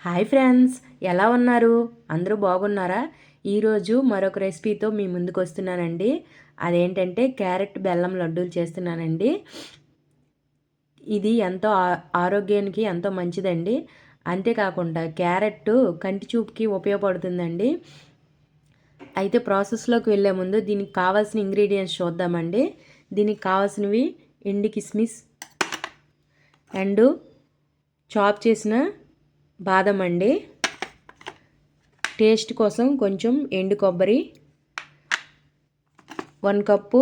Hi friends, ఎలా ఉన్నారు? అందరూ బాగున్నారా? ఈరోజు మరొక రెసిపీతో మీ ముందుకు వస్తున్నానండి. అదేంటంటే క్యారెట్ బెల్లం లడ్డూలు చేస్తున్నానండి. ఇది ఎంతో ఆరోగ్యానికి ఎంతో మంచిదండి. అంతేకాకుండా క్యారెట్ కంటి చూపుకి ఉపయోగపడుతుందండి. అయితే ప్రాసెస్లోకి వెళ్ళే ముందు దీనికి కావాల్సిన ఇంగ్రీడియంట్స్ చూద్దామండి. దీనికి కావాల్సినవి ఎండు కిస్మిస్ అండ్ చాప్ చేసిన బాదం అండి, టేస్ట్ కోసం కొంచెం ఎండు కొబ్బరి, 1 కప్పు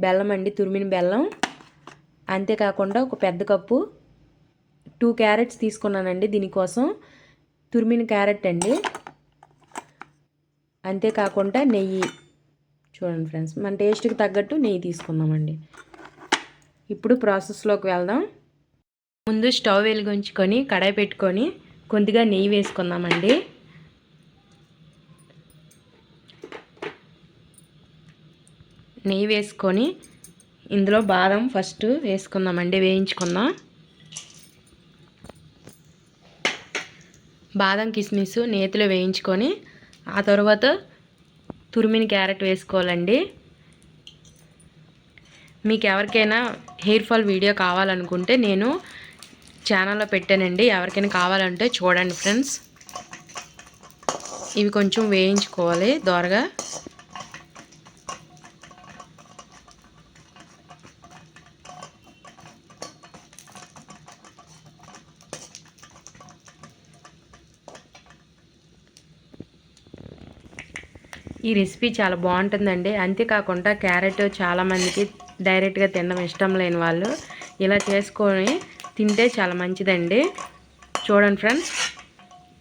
బెల్లం అండి, తురిమిన బెల్లం. అంతేకాకుండా ఒక పెద్ద కప్పు 2 క్యారెట్స్ తీసుకున్నానండి దీనికోసం, తురిమిన క్యారెట్ అండి. అంతేకాకుండా నెయ్యి. చూడండి ఫ్రెండ్స్, మన టేస్ట్కి తగ్గట్టు నెయ్యి తీసుకుందామండి. ఇప్పుడు ప్రాసెస్లోకి వెళ్దాం. ముందు స్టవ్ వెలిగించుకొని కడాయి పెట్టుకొని కొద్దిగా నెయ్యి వేసుకుందామండి. నెయ్యి వేసుకొని ఇందులో బాదం ఫస్ట్ వేసుకుందామండి, వేయించుకుందాం. బాదం కిస్మిస్ నేతిలో వేయించుకొని ఆ తర్వాత తురిమిన క్యారెట్ వేసుకోవాలండి. మీకు ఎవరికైనా హెయిర్ ఫాల్ వీడియో కావాలనుకుంటే నేను ఛానల్లో పెట్టానండి, ఎవరికైనా కావాలంటే చూడండి ఫ్రెండ్స్. ఇవి కొంచెం వేయించుకోవాలి దోరగా. ఈ రెసిపీ చాలా బాగుంటుందండి. అంతేకాకుండా క్యారెట్ చాలామందికి డైరెక్ట్గా తినడం ఇష్టం లేని వాళ్ళు ఇలా చేసుకొని తింటే చాలా మంచిదండి. చూడండి ఫ్రెండ్స్,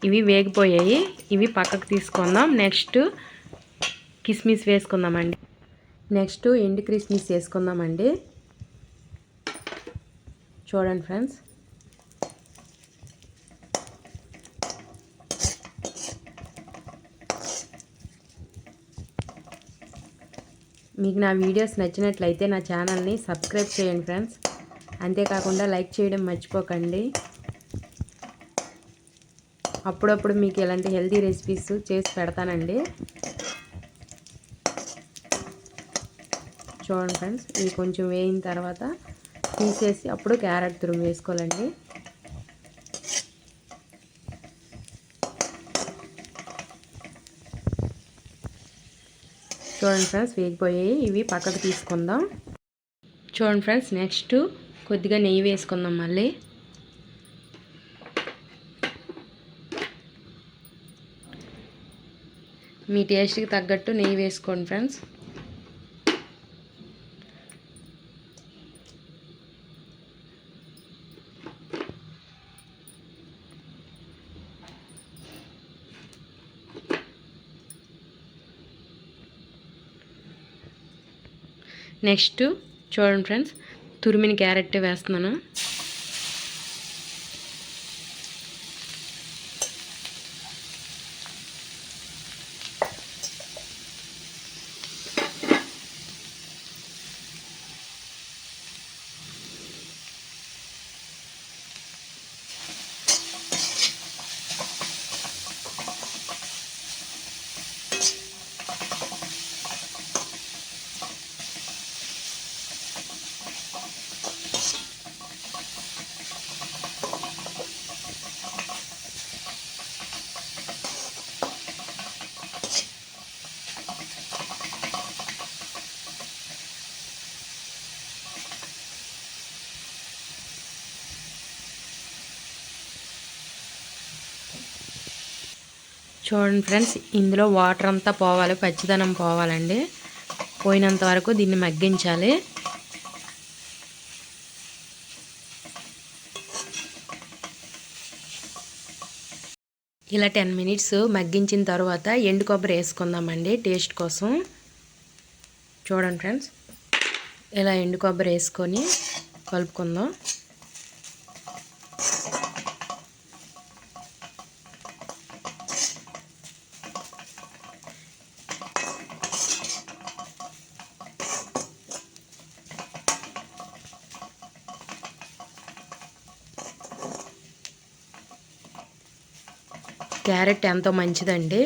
ఇవి వేగిపోయాయి. ఇవి పక్కకు తీసుకుందాం. నెక్స్ట్ కిస్మిస్ వేసుకుందామండి. నెక్స్ట్ ఎండు కిస్మిస్ వేసుకుందామండి. చూడండి ఫ్రెండ్స్, మీకు నా వీడియోస్ నచ్చినట్లయితే నా ఛానల్ని సబ్స్క్రైబ్ చేయండి ఫ్రెండ్స్. అంతేకాకుండా లైక్ చేయడం మర్చిపోకండి. అప్పుడప్పుడు మీకు ఇలాంటి హెల్తీ రెసిపీస్ చేసి పెడతానండి. చూడండి ఫ్రెండ్స్, ఇవి కొంచెం వేయిన తర్వాత తీసేసి అప్పుడు క్యారెట్ తురుము వేసుకోవాలండి. చూడండి ఫ్రెండ్స్, వేగిపోయాయి. ఇవి పక్కకు తీసుకుందాం. చూడండి ఫ్రెండ్స్, నెక్స్ట్ కొద్దిగా నెయ్యి వేసుకుందాం. మళ్ళీ మీ టేస్ట్కి తగ్గట్టు నెయ్యి వేసుకోండి ఫ్రెండ్స్. నెక్స్ట్ చూడండి ఫ్రెండ్స్, తురిమిన క్యారెట్ వేస్తున్నాను. చూడండి ఫ్రెండ్స్, ఇందులో వాటర్ అంతా పోవాలి, పచ్చిదనం పోవాలండి. పోయినంత వరకు దీన్ని మగ్గించాలి. ఇలా 10 మినిట్స్ మగ్గించిన తర్వాత ఎండు కొబ్బరి వేసుకుందామండి టేస్ట్ కోసం. చూడండి ఫ్రెండ్స్, ఇలా ఎండు కొబ్బరి వేసుకొని కలుపుకుందాం. క్యారెట్ ఎంతో మంచిదండి,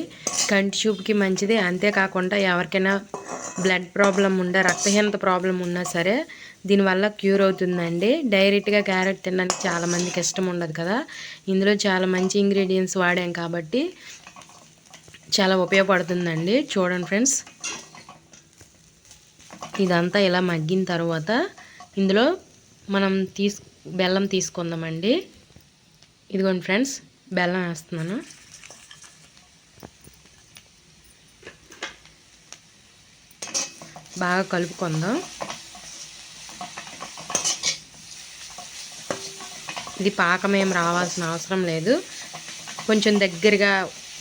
కంటి చూపుకి మంచిది. అంతేకాకుండా ఎవరికైనా బ్లడ్ ప్రాబ్లం ఉండే, రక్తహీనత ప్రాబ్లం ఉన్నా సరే దీనివల్ల క్యూర్ అవుతుందండి. డైరెక్ట్గా క్యారెట్ తినడానికి చాలామందికి ఇష్టం ఉండదు కదా, ఇందులో చాలా మంచి ఇంగ్రీడియంట్స్ వాడాం కాబట్టి చాలా ఉపయోగపడుతుందండి. చూడండి ఫ్రెండ్స్, ఇదంతా ఇలా మగ్గిన తర్వాత ఇందులో మనం బెల్లం తీసుకుందామండి. ఇదిగోండి ఫ్రెండ్స్, బెల్లం వేస్తున్నాను. బాగా కలుపుకుందాం. ఇది పాకం ఏం రావాల్సిన అవసరం లేదు, కొంచెం దగ్గరగా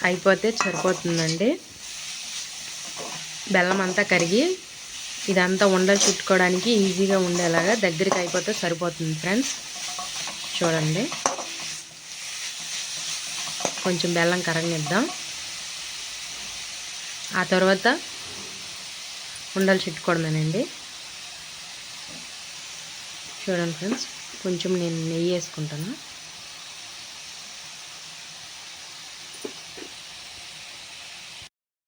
అయిపోతే సరిపోతుందండి. బెల్లం అంతా కరిగి ఇదంతా ఉండలు చుట్టుకోవడానికి ఈజీగా ఉండేలాగా దగ్గరికి అయిపోతే సరిపోతుంది ఫ్రెండ్స్. చూడండి, కొంచెం బెల్లం కరగనిద్దాం. ఆ తర్వాత ఉండలు చుట్టుకోవడమేనండి. చూడండి ఫ్రెండ్స్, కొంచెం నేను నెయ్యి వేసుకుంటాను.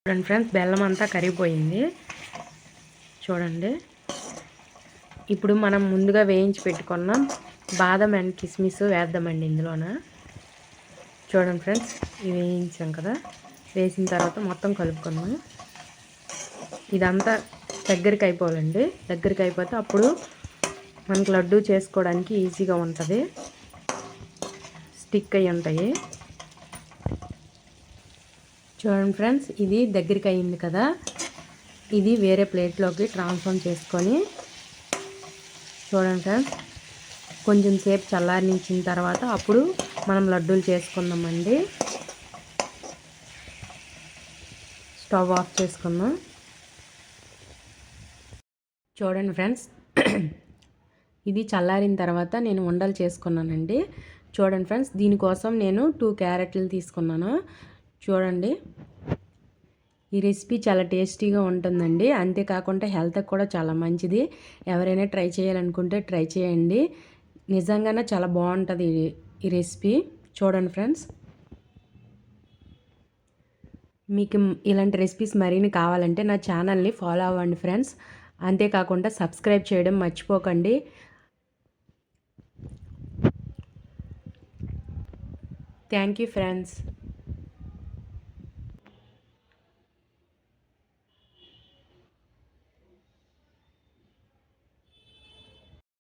చూడండి ఫ్రెండ్స్, బెల్లం అంతా కరిగిపోయింది. చూడండి, ఇప్పుడు మనం ముందుగా వేయించి పెట్టుకున్న బాదం అండ్ కిస్మిస్ వేద్దామండి ఇందులోన. చూడండి ఫ్రెండ్స్, ఇవి వేయించాం కదా, వేసిన తర్వాత మొత్తం కలుపుకున్నాం. ఇదంతా దగ్గరికి అయిపోవాలండి. దగ్గరికి అయిపోతే అప్పుడు మనకి లడ్డు చేసుకోవడానికి ఈజీగా ఉంటుంది, స్టిక్ అయి ఉంటాయి. చూడండి ఫ్రెండ్స్, ఇది దగ్గరికి అయింది కదా, ఇది వేరే ప్లేట్లోకి ట్రాన్స్ఫర్ చేసుకొని, చూడండి ఫ్రెండ్స్, కొంచెం సేపు చల్లారించిన తర్వాత అప్పుడు మనం లడ్డూలు చేసుకుందామండి. స్టవ్ ఆఫ్ చేసుకుందాం. చూడండి ఫ్రెండ్స్, ఇది చల్లారిన తర్వాత నేను ఉండలు చేసుకున్నానండి. చూడండి ఫ్రెండ్స్, దీనికోసం నేను 2 క్యారెట్లు తీసుకున్నాను. చూడండి, ఈ రెసిపీ చాలా టేస్టీగా ఉంటుందండి. అంతేకాకుండా హెల్త్కి కూడా చాలా మంచిది. ఎవరైనా ట్రై చేయాలనుకుంటే ట్రై చేయండి, నిజంగానే చాలా బాగుంటుంది ఈ రెసిపీ. చూడండి ఫ్రెండ్స్, మీకు ఇలాంటి రెసిపీస్ మరిన్ని కావాలంటే నా ఛానల్ని ఫాలో అవ్వండి ఫ్రెండ్స్. అంతేకాకుండా సబ్స్క్రైబ్ చేయడం మర్చిపోకండి. Thank you friends.